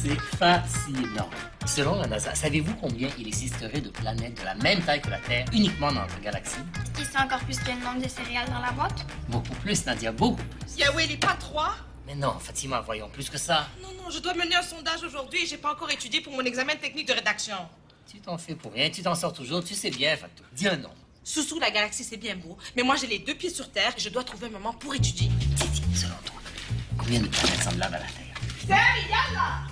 C'est fascinant. Selon la NASA, savez-vous combien il existerait de planètes de la même taille que la Terre uniquement dans notre galaxie? Et c'est encore plus qu'il y a le nombre de céréales dans la boîte? Beaucoup plus, Nadia, beaucoup plus. Yahweh, il n'est pas 3? Mais non, Fatima, voyons plus que ça. Non, je dois mener un sondage aujourd'hui et j'ai pas encore étudié pour mon examen technique de rédaction. Tu t'en fais pour rien, tu t'en sors toujours, tu sais bien, Fatou. Dis un nom. Soussou, la galaxie, c'est bien beau, mais moi, j'ai les 2 pieds sur Terre et je dois trouver un moment pour étudier. Titi, selon toi, combien de planètes semblables à la Terre? Hey, Yalla!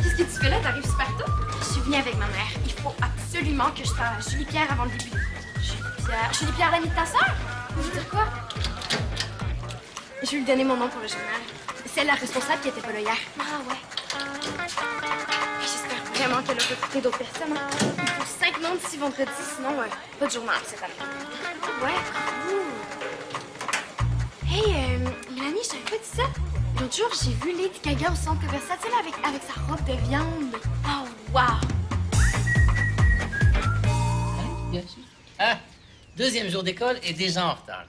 Qu'est-ce que tu fais là? T'arrives super tôt? Je suis venue avec ma mère. Il faut absolument que je parle à Julie-Pierre avant le début. Julie-Pierre? Julie-Pierre, l'amie de ta sœur? Vous veux dire quoi? Je vais lui donner mon nom pour le journal. C'est la responsable qui était pas là hier. Ah ouais. J'espère vraiment qu'elle a recruté d'autres personnes. Hein. Il faut 5 noms d'ici vendredi, sinon pas de journal cette année. Ouais, cool. Hey, Mélanie, je t'avais pas dit ça. L'autre jour, j'ai vu Lady Gaga au centre commercial, tu sais, avec sa robe de viande. Oh, wow! Oui, bien sûr. Ah, deuxième jour d'école et déjà en retard.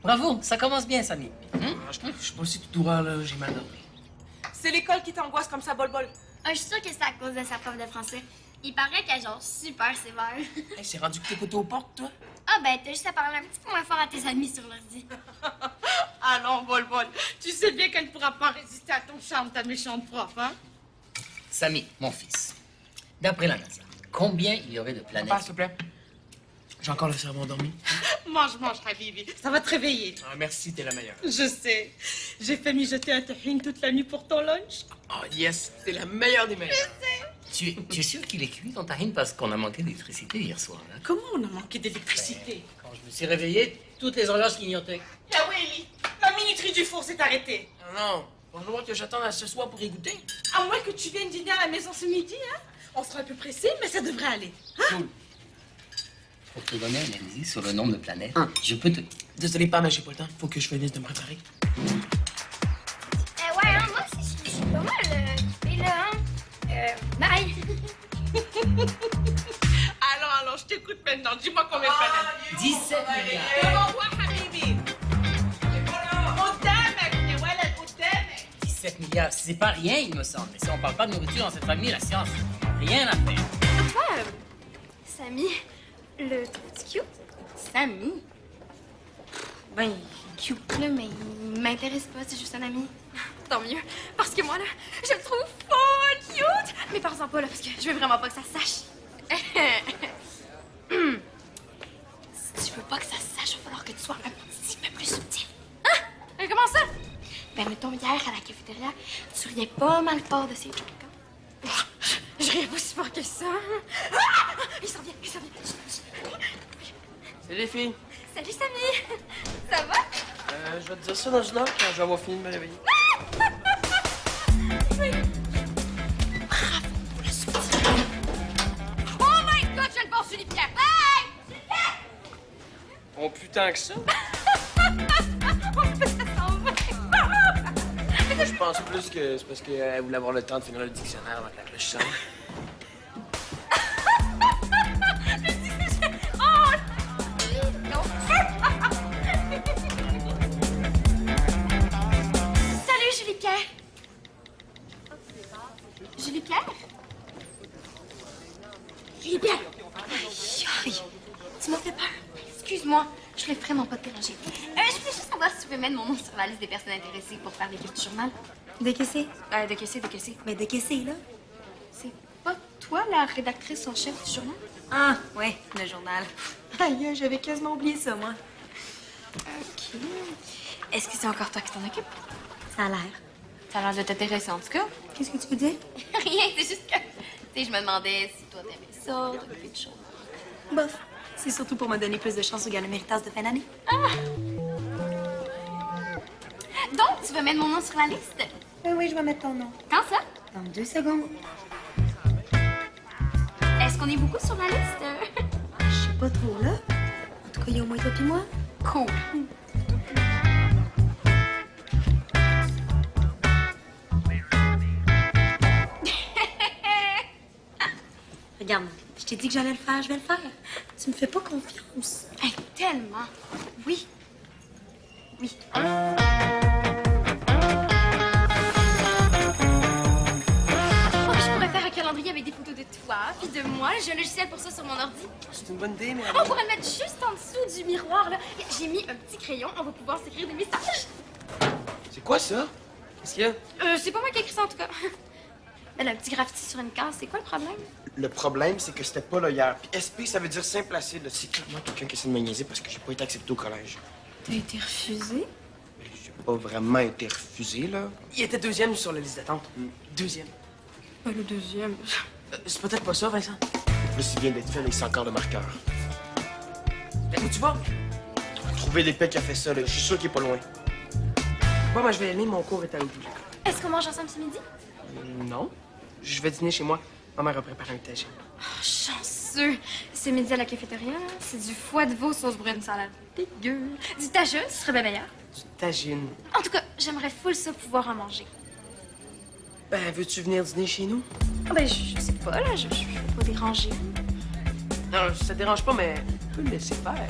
Bravo, ça commence bien, Samy. Je suis pas si tout droit, là, j'ai mal dormi. C'est l'école qui t'angoisse comme ça, bol-bol. Ah, je suis sûre que c'est à cause de sa prof de français. Il paraît qu'elle est genre super sévère. Hey, c'est rendu que t'écoutes aux portes, toi? Ah ben, t'as juste à parler un petit peu moins fort à tes amis sur l'ordi. Ah non, bol-bol, tu sais bien qu'elle ne pourra pas résister à ton charme, ta méchante prof, hein? Samy, mon fils, d'après la NASA, combien il y aurait de planètes? Papa, s'il te plaît. J'ai encore le cerveau endormi. Mange, Habibi, ça va te réveiller. Ah, merci, t'es la meilleure. Je sais. J'ai fait mijoter un tahine toute la nuit pour ton lunch. Oh, yes, t'es la meilleure des meilleures. Tu es sûr qu'il est cuit ton tahine parce qu'on a manqué d'électricité hier soir, hein? Comment on a manqué d'électricité? Quand je me suis réveillé, toutes les horloges clignotaient. Ah oui, Ellie, la minuterie du four s'est arrêtée. Non, on va voir que j'attends à ce soir pour y goûter. À moins que tu viennes dîner à la maison ce midi, hein? On sera un peu pressé, mais ça devrait aller. Hein? Cool. Pour te donner un indice sur le nombre de planètes, je peux te... Désolé, pas, mais j'ai pas le temps. Faut que je finisse de me préparer. Ouais, hein, moi aussi, je suis pas mal occupée, là, hein. Bye! Allons, je t'écoute maintenant. Dis-moi combien de planètes. 17 milliards. Au revoir, Habibi. قدامك يا ولد قدامك. 17 milliards, c'est pas rien, il me semble. Mais si on parle pas de nourriture dans cette famille, la science, rien à faire. Toi, Samy, le trouves-tu cute? Samy? Ben, il est cute, là, mais il m'intéresse pas, c'est juste un ami. Tant mieux, parce que moi, là, je le trouve full cute! Mais parle-en pas, là, parce que je veux vraiment pas que ça se sache. Si tu veux pas que ça se sache, il va falloir que tu sois un petit peu plus subtil. Hein? Comment ça? Ben, mettons, hier, à la cafétéria, tu riais pas mal fort de ces jokes, hein? Je riais pas si fort que ça. Ah! Il s'en vient. Salut, les filles. Salut, Samy. Ça va? Je vais te dire ça dans une heure quand je vais avoir fini de me réveiller. Bravo pour la subtilité. Oh my God, je le pense, Julie-Pierre. Hey! Julie-Pierre! Oh, putain que ça. Moi, je pense plus que c'est parce qu'elle voulait avoir le temps de finir le dictionnaire avant que la cloche sonne. Salut, Julie-Pierre. Julie-Pierre? Julie-Pierre! Aïe, tu m'as fait peur. Excuse-moi, je voulais vraiment pas te déranger. Je voulais juste savoir si tu pouvais mettre mon nom sur la liste des personnes intéressées pour faire l'équipe du journal. De qu'est-ce? De qu'est-ce? Mais de qu'est-ce, là? C'est pas toi, la rédactrice en chef du journal? Ah, ouais, le journal. Aïe, j'avais quasiment oublié ça, moi. OK. Est-ce que c'est encore toi qui t'en occupes? Ça a l'air. Ça a l'air de t'intéresser, en tout cas. Qu'est-ce que tu veux dire? Rien, c'est juste que... Tu sais, je me demandais si toi t'aimais ça, t'occuper de choses. Bof. C'est surtout pour me donner plus de chance au gala Méritas de fin d'année. Ah! Donc, tu veux mettre mon nom sur la liste? Oui, je vais mettre ton nom. Quand ça? Dans 2 secondes. Est-ce qu'on est beaucoup sur la liste? Je sais pas trop, là. En tout cas, il y a au moins toi pis moi. Cool. Regarde, je t'ai dit que j'allais le faire, je vais le faire. Tu me fais pas confiance. Hey, tellement. Oui. Oui. selfie de moi. J'ai un logiciel pour ça sur mon ordi. C'est une bonne idée, mais... On pourrait le mettre juste en dessous du miroir, là. J'ai mis un petit crayon. On va pouvoir s'écrire des messages. C'est quoi ça? Qu'est-ce qu'il y a? C'est pas moi qui ai écrit ça, en tout cas. Elle a un petit graffiti sur une case. C'est quoi le problème? Le problème, c'est que c'était pas là hier. Puis SP, ça veut dire simple placide. C'est clairement quelqu'un qui essaie de me niaiser parce que j'ai pas été accepté au collège. T'as été refusé? Mais j'ai pas vraiment été refusé, là. Il était deuxième sur la liste d'attente. Deuxième. Le deuxième. C'est peut-être pas ça, Vincent. En plus, il vient d'être fait, là, il sent encore le marqueur. Où tu vas? Trouver l'épée qui a fait ça, là. Je suis sûr qu'il est pas loin. Bon, moi, je vais y aller. Mon cours est à l'autre bout de l'école. Est-ce qu'on mange ensemble ce midi? Non. Je vais dîner chez moi. Ma mère a préparé un tagine. Oh, chanceux! C'est midi à la cafétéria, là. C'est du foie de veau sauce brune salade. Dégueu. Du tagine, ce serait bien meilleur. Du tagine. En tout cas, j'aimerais full ça pouvoir en manger. Ben, veux-tu venir dîner chez nous? Ah ben, je sais pas, là. Je veux pas déranger. Non, ça te dérange pas, mais tu peux me laisser faire.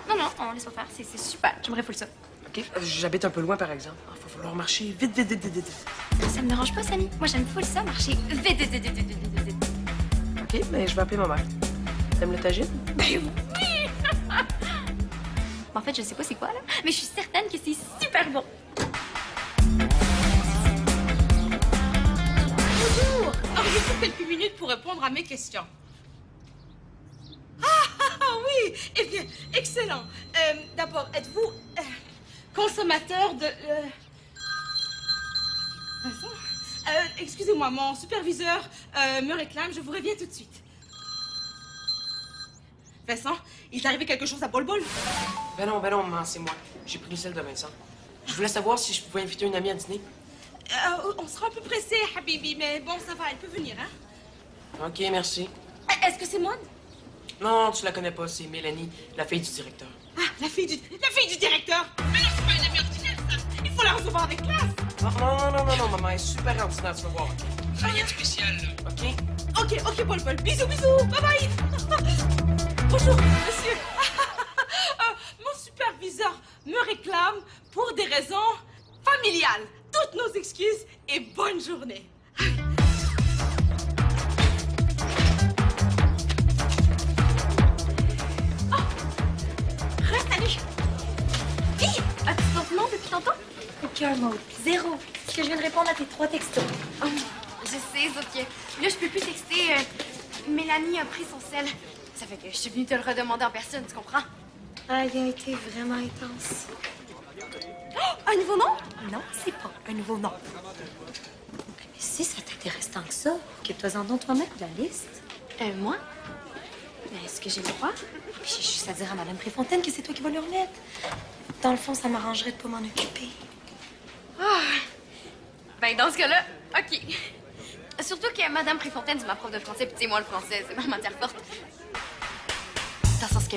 Non, on laisse pas faire. C'est super. J'aimerais full ça. OK? J'habite un peu loin, par exemple. Il va falloir marcher vite. Ça me dérange pas, Samy. Moi, j'aime full ça, marcher vite. OK, mais je vais appeler ma mère. T'aimes le tagine? Ben oui! En fait, je sais pas c'est quoi, là, mais je suis certaine que c'est super bon. Bonjour! Auriez-vous quelques minutes pour répondre à mes questions? Ah oui! Eh bien, excellent. D'abord, êtes-vous consommateur de... Vincent? Excusez-moi, mon superviseur me réclame. Je vous reviens tout de suite. Vincent, il t'est arrivé quelque chose à Bol-Bol? Ben non, maman, c'est moi. J'ai pris le sel de Vincent. Je voulais savoir si je pouvais inviter une amie à dîner. On sera un peu pressé, Habibi, mais bon, ça va, elle peut venir, hein? OK, merci. Est-ce que c'est Maud? Non, tu la connais pas, c'est Mélanie, la fille du directeur. Ah, la fille du directeur? Mais non, c'est pas une amie ordinaire, ça! Il faut la recevoir avec classe! Non, maman, elle est super ordinaire, tu vas voir. Rien de spécial, là. OK? Ok, Bol-Bol. Bisous, bye bye! Bonjour, monsieur. Mon superviseur me réclame pour des raisons familiales. Toutes nos excuses et bonne journée. Salut! Hé! As-tu ton nom depuis tantôt? Aucun mot. Zéro. Parce que je viens de répondre à tes 3 textos. Oh, je sais, sauf que là, je peux plus texter. Mélanie a pris son sel. Ça fait que je suis venue te le redemander en personne, tu comprends? Ah, il a été vraiment intense. Oh, un nouveau nom? Non, c'est pas un nouveau nom. Mais si ça t'intéresse tant que ça, occupe-toi-en donc toi-même de la liste. Moi? Mais est-ce que j'ai le droit? Puis j'ai juste à dire à Madame Préfontaine que c'est toi qui vas le remettre. Dans le fond, ça m'arrangerait de pas m'en occuper. Ah! Ben, dans ce cas-là, OK. Surtout que Madame Préfontaine, c'est ma prof de français, puis tu sais, moi, le français, c'est ma matière forte. Dans le sens que,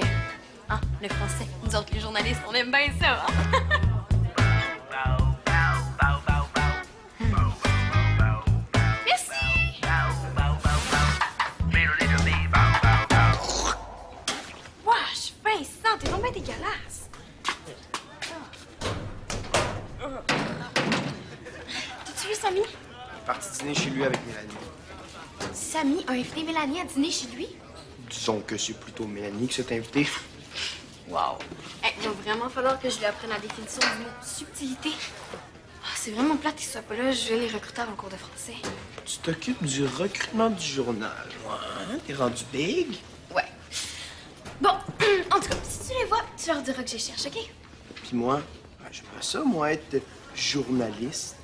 hein, le français, nous autres, les journalistes, on aime bien ça, hein? Merci! Wesh, Vincent, t'es vraiment dégueulasse. T'as-tu vu Samy? Parti dîner chez lui avec Mélanie. Samy a invité Mélanie à dîner chez lui? Disons que c'est plutôt Mélanie qui s'est invitée. Wow. Hey, il va vraiment falloir que je lui apprenne la définition du mot subtilité. Ah, c'est vraiment plate qu'il soit pas là. Je vais les recruter avant le cours de français. Tu t'occupes du recrutement du journal. Ouais, hein? T'es rendu big? Ouais. Bon, en tout cas, si tu les vois, tu leur diras que je les cherche, OK? Puis moi, j'aimerais ça, moi, être journaliste.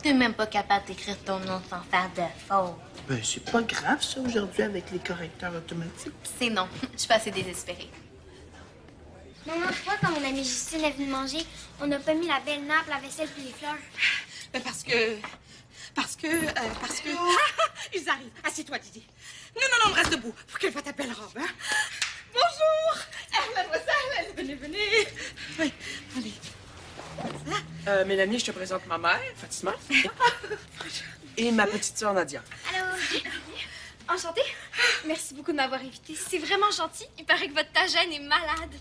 T'es même pas capable d'écrire ton nom sans faire de faute. Ben, c'est pas grave, ça, aujourd'hui, avec les correcteurs automatiques. C'est non. Je suis pas assez désespérée. Maman, toi, quand mon amie Justine est venue manger, on n'a pas mis la belle nappe, la vaisselle puis les fleurs. Ben parce que... Ils arrivent. Assieds-toi, Didi. Non, reste debout pour qu'elle voie ta belle robe, hein. Bonjour. Ahlan wa sahlan. Venez. Oui, allez. Mélanie, je te présente ma mère, Fatima. Et ma petite sœur, Nadia. Allô? Enchantée. Merci beaucoup de m'avoir invitée. C'est vraiment gentil. Il paraît que votre tagine est malade.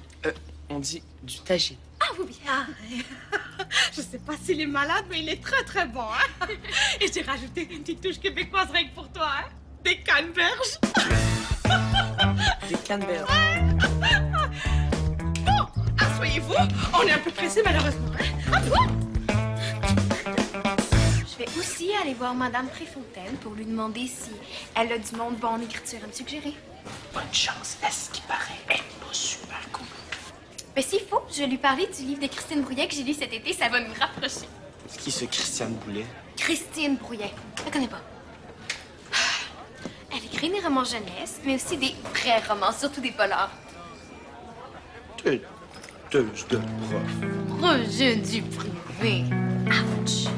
On dit du tagine. Ah oui, oui. Ah, Je sais pas s'il est malade, mais il est très, très bon, hein? Et j'ai rajouté une petite touche québécoise rien que pour toi, hein? Des canneberges. Des canneberges. Bon, asseyez-vous. On est un peu pressé, malheureusement, hein? Ah bon? Je vais aussi aller voir Madame Préfontaine pour lui demander si elle a du monde bon en écriture à me suggérer. Bonne chance. Est-ce qu'il paraît être pas super cool? Mais s'il faut, je vais lui parler du livre de Christine Brouillet que j'ai lu cet été, ça va nous rapprocher. C'est qui ce Christiane Boulet? Christine Brouillet. Je la connais pas. Elle écrit des romans jeunesse, mais aussi des vrais romans, surtout des polars. Teuse de prof. Projet du privé. Ouch.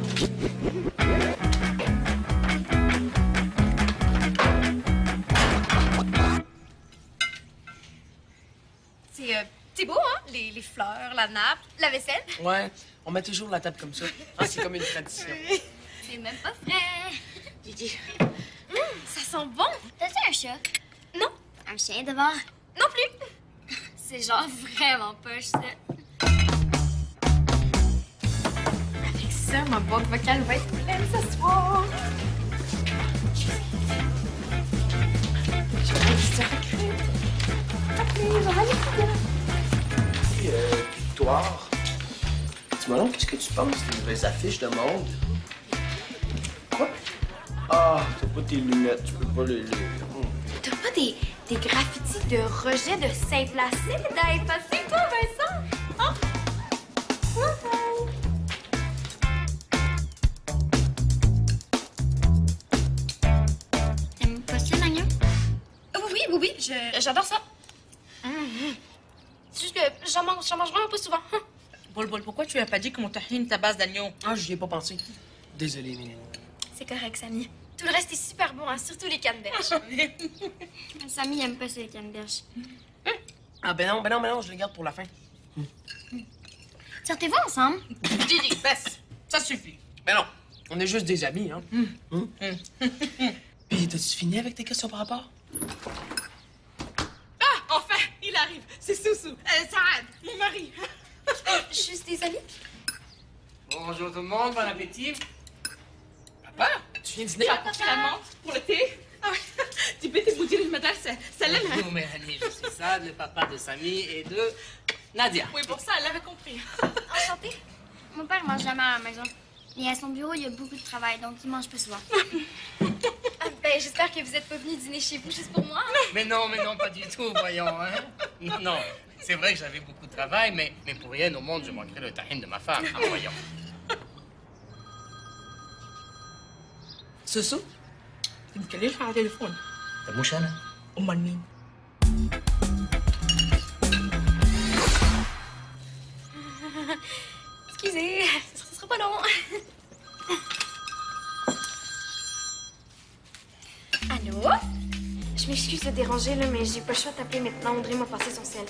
C'est beau, hein? Les fleurs, la nappe, la vaisselle. Ouais, on met toujours la table comme ça. Ah, c'est comme une tradition. C'est même pas frais. Gigi. Ça sent bon. T'as-tu un chat? Non. Un chien devant? Non plus. C'est genre vraiment poche, ça. Avec ça, ma boîte vocale va être pleine ce soir. Je vais juste recruter. Appelez, on va aller bien. Victoire. Dis-moi donc, qu'est-ce que tu penses des nouvelles affiches de monde? Quoi? Ah, t'as pas tes lunettes, tu peux pas les lire. T'as pas des graffitis de rejet de Saint-Placide à effacer, toi, Vincent? Hein? T'aimes pas ça, Magnon? Oui, j'adore ça. C'est juste que j'en mange vraiment pas souvent. Bol, pourquoi tu lui as pas dit que mon tahine ta base d'agneau? Ah, j'y ai pas pensé. Désolé, Mélanie. C'est correct, Samy. Tout le reste est super bon, hein, surtout les canneberges. Samy aime pas ça, les canneberges. Ah, ben non, je les garde pour la fin. Sortez-vous ensemble? Gigi, baisse. Ça suffit. Ben non, on est juste des amis, hein. Puis, t'as-tu fini avec tes questions par rapport? Ah, enfin, il arrive. C'est Soussou. Saad, mon mari. Juste des amis? Bonjour tout le monde, bon appétit. Papa, tu viens dîner? Tu as apporté la menthe pour le thé? Ah oui. Tu peux te dire une madame, c'est là. Bonjour Mélanie, je suis Sad, le papa de Samy et de Nadia. Oui, pour ça, elle l'avait compris. Enchanté. Mon père mange jamais à la maison. Et à son bureau, il y a beaucoup de travail, donc il mange pas souvent. Ben, j'espère que vous êtes pas venu dîner chez vous juste pour moi. Mais non, pas du tout, voyons, hein. Non, c'est vrai que j'avais beaucoup de travail, mais pour rien au monde, je manquerais le tahine de ma femme, hein, voyons. Soussou, tu me connais sur le téléphone? T'as mouchana? Au Malmine. Excusez, ce sera pas long. Allô? Je m'excuse de déranger, là, mais j'ai pas le choix de t'appeler maintenant. Audrey m'a passé son sel.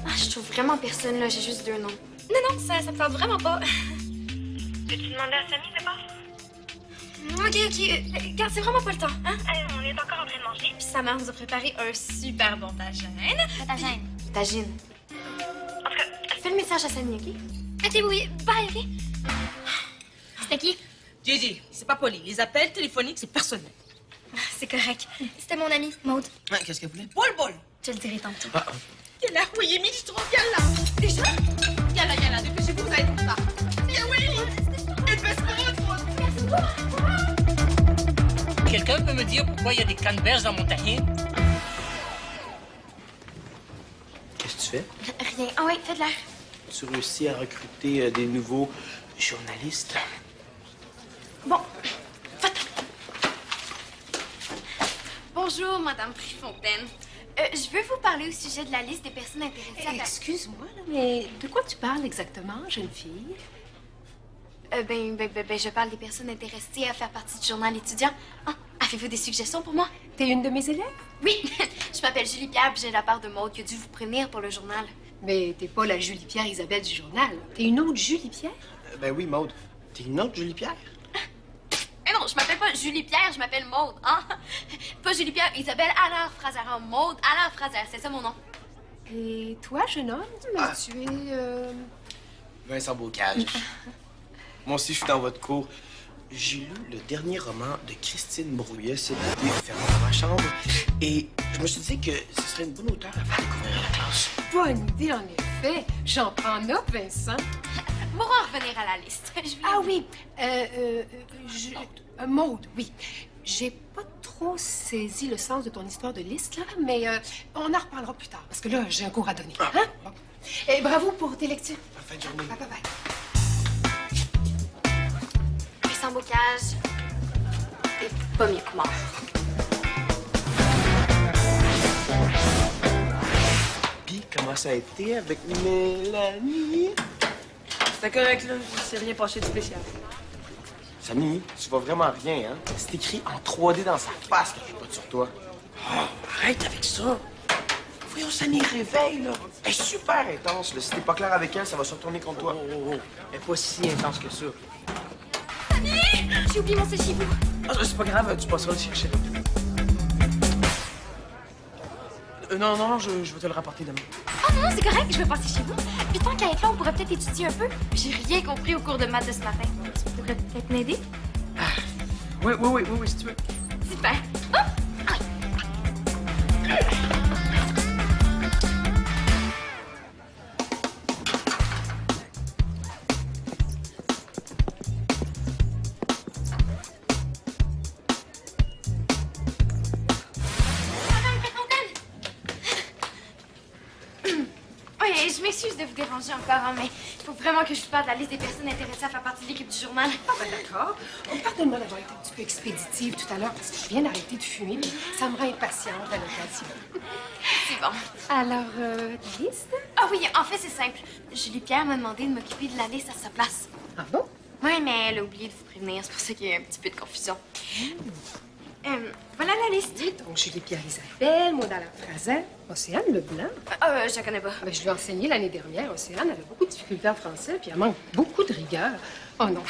Ah, je trouve vraiment personne, là. J'ai juste 2 noms. Non, ça me tente vraiment pas. Peux-tu demander à Samy de part? OK. Regarde, c'est vraiment pas le temps, hein? On est encore en train de manger. Puis sa mère nous a préparé un super bon tagine. Pas ta gêne. Tagine. En tout cas, Fais le message à Samy, OK? Ok, oui, bye, ok? C'était qui? Gigi, c'est pas poli. Les appels téléphoniques, c'est personnel. C'est correct. C'était mon ami, Maude. Ouais, qu'est-ce qu'elle voulait? Bol. Je le dirai tantôt. Ah, Yalla, oui, Émilie, je trouve. Yalla. Déjà? Yalla, dépêchez-vous, vous allez pour ça. Y'a Willy. Et Quelqu'un peut me dire pourquoi il y a des canneberges dans mon tahine? qu'est-ce que tu fais? Rien. Ah oui, fais de l'air. Tu réussis à recruter des nouveaux journalistes? Bon, bonjour, Madame Préfontaine. Je veux vous parler au sujet de la liste des personnes intéressées à... Excuse-moi, là, mais de quoi tu parles exactement, jeune fille? Je parle des personnes intéressées à faire partie du journal étudiant. Ah, avez-vous des suggestions pour moi? T'es une de mes élèves? Oui, je m'appelle Julie Pierre, puis j'ai la part de Maude qui a dû vous prévenir pour le journal. Mais t'es pas la Julie-Pierre Isabelle du journal. T'es une autre Julie-Pierre? Ben oui, Maude. T'es une autre Julie-Pierre? Mais non, je m'appelle pas Julie Pierre, je m'appelle Maude, hein? Pas Julie Pierre, Isabelle Alain Fraser, hein? Maude Alain Fraser, c'est ça mon nom. Et toi, jeune homme, mais tu es Vincent Bocage. Moi aussi, je suis dans votre cours. J'ai lu le dernier roman de Christine Brouillet, c'est enfermé dans ma chambre. Et je me suis dit que ce serait une bonne auteure à faire découvrir à la classe. Bonne idée, en effet. J'en prends note, Vincent. On va en revenir à la liste. Ah oui, Maude, oui. J'ai pas trop saisi le sens de ton histoire de liste, là, mais on en reparlera plus tard, parce que là, j'ai un cours à donner. Ah. Hein? Bon. Et bravo pour tes lectures. Bonne fin de journée. Bye, bye, bye. Sans bocage. Et pas mieux que mort. Puis, comment ça a été avec Mélanie? C'était correct, là. Il s'est rien passé de spécial. Samy, tu vois vraiment rien, hein? C'est écrit en 3D dans sa face qu'elle capote sur toi. Oh, arrête avec ça. Voyons, Samy, réveille, là. Elle est super intense, là. Si t'es pas clair avec elle, ça va se retourner contre toi. Elle est pas si intense que ça. J'ai oublié mon sèche-bout. Ah, c'est pas grave, tu passeras le chercher. Non, je vais te le rapporter demain. Oh non, c'est correct, je vais passer chez vous. Puis tant qu'à être là, on pourrait peut-être étudier un peu. J'ai rien compris au cours de maths de ce matin. Tu pourrais peut-être m'aider? Oui, si tu veux. Super. Oh! Je m'excuse de vous déranger encore, hein, mais il faut vraiment que je vous parle de la liste des personnes intéressées à faire partie de l'équipe du journal. Ah ben d'accord. Pardonne-moi d'avoir été un petit peu expéditive tout à l'heure, parce que je viens d'arrêter de fumer, puis ça me rend impatiente à l'occasion. C'est bon. Alors, la liste? Ah oui, en fait, c'est simple. Julie Pierre m'a demandé de m'occuper de la liste à sa place. Ah bon? Oui, mais elle a oublié de vous prévenir. C'est pour ça qu'il y a un petit peu de confusion. Voilà la liste. Donc, Julie Pierre Isabelle, Maud Alain-Frazen, Océane Leblanc. Je la connais pas. Ben, je lui ai enseigné l'année dernière. Océane, elle a beaucoup de difficultés en français, puis elle manque beaucoup de rigueur. Oh non,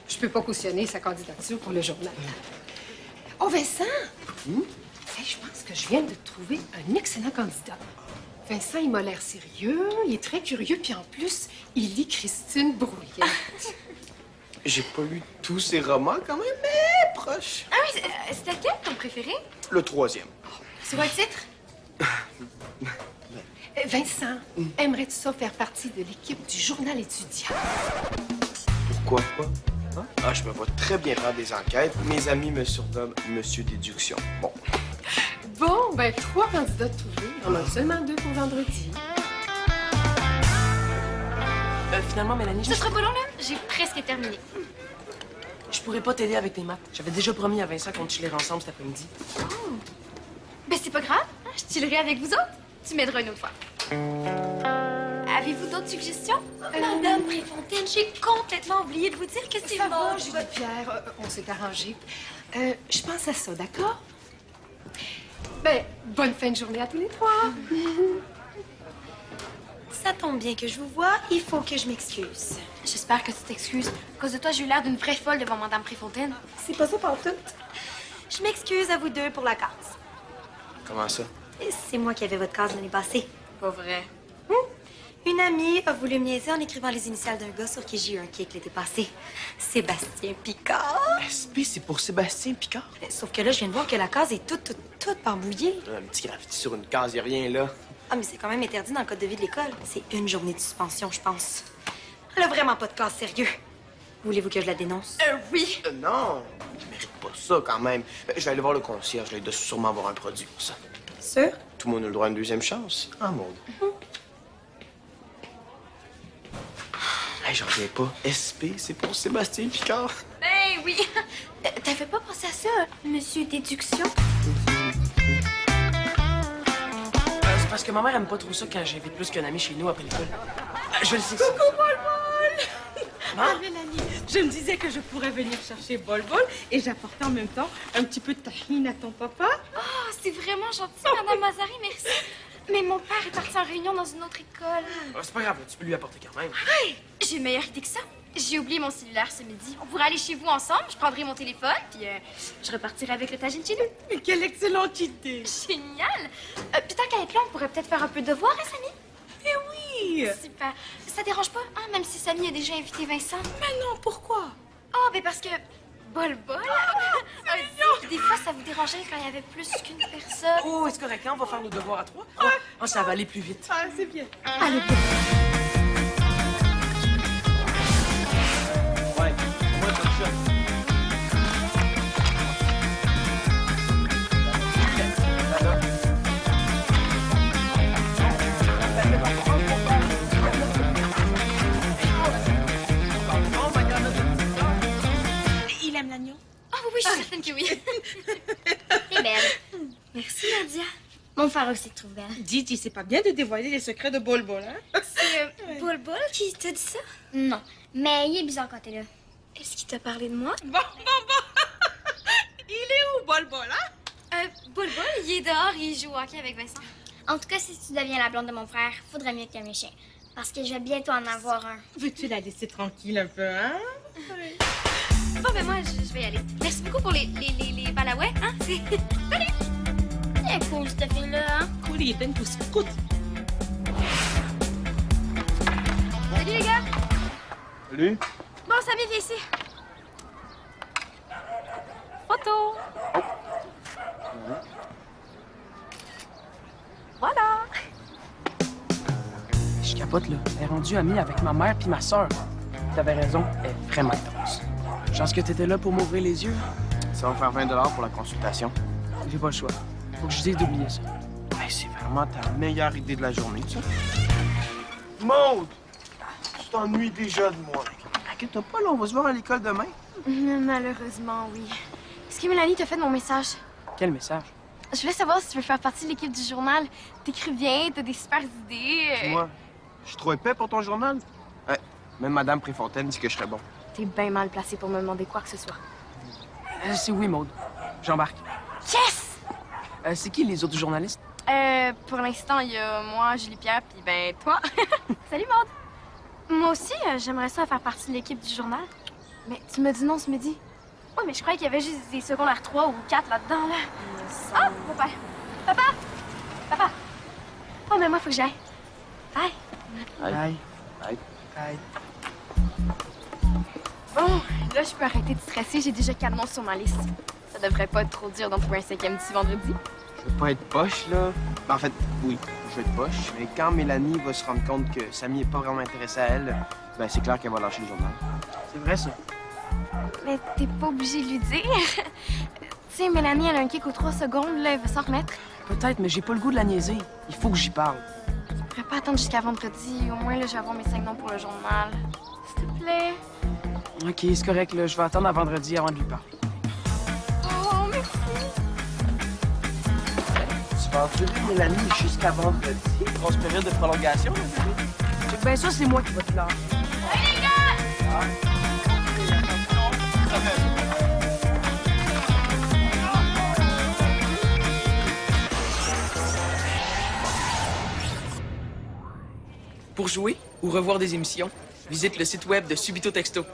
je peux pas cautionner sa candidature pour le journal. Oh, Vincent! Hey, je pense que je viens de trouver un excellent candidat. Vincent, il m'a l'air sérieux, il est très curieux, puis en plus, il lit Christine Brouillet. J'ai pas lu tous ses romans quand même, mais proche. Ah oui, c'était lequel ton préféré? Le 3e. C'est quoi le titre? Vincent, aimerais-tu ça faire partie de l'équipe du journal étudiant? Pourquoi pas? Hein? Ah, je me vois très bien faire des enquêtes. Mes amis me surnomment Monsieur Déduction. Bon. Bon, ben 3 candidats trouvés. On en a seulement 2 pour vendredi. Finalement, Mélanie, Ce sera pas long, là. J'ai presque terminé. je pourrais pas t'aider avec tes maths. J'avais déjà promis à Vincent qu'on chillerait ensemble cet après-midi. Oh. Ben, c'est pas grave. Hein? Je chillerai avec vous autres. Tu m'aideras une autre fois. Avez-vous d'autres suggestions? Madame Préfontaine, j'ai complètement oublié de vous dire que c'est Ça va, mort. Julie Pierre, on s'est arrangé. Je pense à ça, d'accord? Ben, bonne fin de journée à tous les 3. Ça tombe bien que je vous vois. Il faut que je m'excuse. J'espère que tu t'excuses. À cause de toi, j'ai eu l'air d'une vraie folle devant Madame Préfontaine. C'est pas ça pantoute. Je m'excuse à vous deux pour la case. Comment ça? Et c'est moi qui avais votre case l'année passée. Pas vrai. Une amie a voulu me niaiser en écrivant les initiales d'un gars sur qui j'ai eu un kick l'été passé. Sébastien Picard. SP, c'est pour Sébastien Picard. Sauf que là, je viens de voir que la case est toute barbouillée. Un petit graffiti sur une case, y a rien là. Ah, mais c'est quand même interdit dans le code de vie de l'école. C'est une journée de suspension, je pense. Elle a vraiment pas de case sérieux. Voulez-vous que je la dénonce? Oui. Non, je mérite pas ça quand même. Je vais aller voir le concierge, là, il doit sûrement avoir un produit pour ça. Sûr? Tout le monde a le droit à une deuxième chance. Ah, mon Dieu. Hey, j'en reviens pas. SP, c'est pour Sébastien Picard. Ben oui. T'avais pas pensé à ça, Monsieur Déduction? C'est parce que ma mère aime pas trop ça quand j'invite plus qu'un ami chez nous après l'école. Je le sais. Coucou, Bol-Bol! Ah, Mélanie, je me disais que je pourrais venir chercher Bol-Bol et j'apportais en même temps un petit peu de tahine à ton papa. Oh, c'est vraiment gentil, Madame Mazari, merci. Mais mon père est parti en réunion dans une autre école. C'est pas grave, tu peux lui apporter quand même. J'ai une meilleure idée que ça. J'ai oublié mon cellulaire ce midi. On pourrait aller chez vous ensemble, je prendrai mon téléphone, puis je repartirai avec le tagine chez nous. Mais quelle excellente idée! Génial! Puis tant qu'à être là, on pourrait peut-être faire un peu de devoir, hein, Samy? Eh oui! Oui! Super. Ça dérange pas, hein, même si Samy a déjà invité Vincent? Mais non, pourquoi? Oh, ben parce que... Bol-bol. Des fois, ça vous dérangeait quand il y avait plus qu'une personne. Oh, c'est correct, hein? On va faire nos devoirs à 3. Oh, ça va aller plus vite. Ah, c'est bien. Allez, Ouais, moi, ça me choque. Il aime l'agneau? Oh oui, je suis certaine que oui. T'es belle. Merci, Nadia. Mon frère aussi te trouve belle. Gigi, c'est pas bien de dévoiler les secrets de Bol-Bol, hein? C'est Bol-Bol qui t'a dit ça? Non, mais il est bizarre quand t'es là. Est-ce qu'il t'a parlé de moi? Bon. Il est où, Bol-Bol, hein? Bol-Bol, il est dehors, il joue au hockey avec Vincent. En tout cas, si tu deviens la blonde de mon frère, faudrait mieux que mes chiens. Parce que je vais bientôt en avoir un. Veux-tu la laisser tranquille un peu, hein? Bon, ben moi, je vais y aller. Merci beaucoup pour les balawets, hein? Salut! C'est cool, cette fille-là, hein? Cool, il est une pousse prout. Salut, les gars! Salut. Bon, Samy, viens ici. Photo! Voilà! Je capote, là. Elle est rendue amie avec ma mère puis ma sœur. T'avais raison, elle est vraiment intense. Chance que t'étais là pour m'ouvrir les yeux. Ça va me faire 20 $ pour la consultation. J'ai pas le choix. Faut que je dise d'oublier ça. Hey, c'est vraiment ta meilleure idée de la journée, ça. Maude! Tu t'ennuies déjà de moi. Inquiète-toi pas, là, on va se voir à l'école demain. Malheureusement, oui. Est-ce que Mélanie t'a fait de mon message? Quel message? Je voulais savoir si tu veux faire partie de l'équipe du journal. T'écris bien, t'as des super idées. Puis moi, je suis trop épais pour ton journal. Même Madame Préfontaine dit que je serais bon. T'es bien mal placé pour me demander quoi que ce soit. C'est oui, Maude. J'embarque. Yes! C'est qui les autres journalistes? Pour l'instant, il y a moi, Julie Pierre, puis ben toi. Salut, Maude. Moi aussi, j'aimerais ça faire partie de l'équipe du journal. Mais tu me dis non ce midi. Oui, mais je croyais qu'il y avait juste des secondaires 3 ou 4 là-dedans, là. Ah, mon père. Papa! Papa! Oh, mais moi, faut que j'aille. Bye. Bye. Bye. Bye. Bon, là, je peux arrêter de stresser. J'ai déjà 4 noms sur ma liste. Ça devrait pas être trop dur d'en trouver un 5e d'ici vendredi. Je veux pas être poche, là. Ben, en fait, oui, je veux être poche. Mais quand Mélanie va se rendre compte que Samy est pas vraiment intéressé à elle, ben c'est clair qu'elle va lâcher le journal. C'est vrai, ça. Mais t'es pas obligé de lui dire. Tu sais, Mélanie, elle a un kick aux 3 secondes, là, elle veut s'en remettre. Peut-être, mais j'ai pas le goût de la niaiser. Il faut que j'y parle. Je pourrais pas attendre jusqu'à vendredi. Au moins, là, je vais avoir mes 5 noms pour le journal. S'il te plaît. OK, c'est correct, là. Je vais attendre à vendredi avant de lui parler. Oh, merci. Tu vas endurer Mélanie jusqu'à vendredi. Grosse période de prolongation, là, bébé. Ben ça, c'est moi qui vais te lâcher. Salut, les gars! Pour jouer ou revoir des émissions, visite le site web de Subito Texto.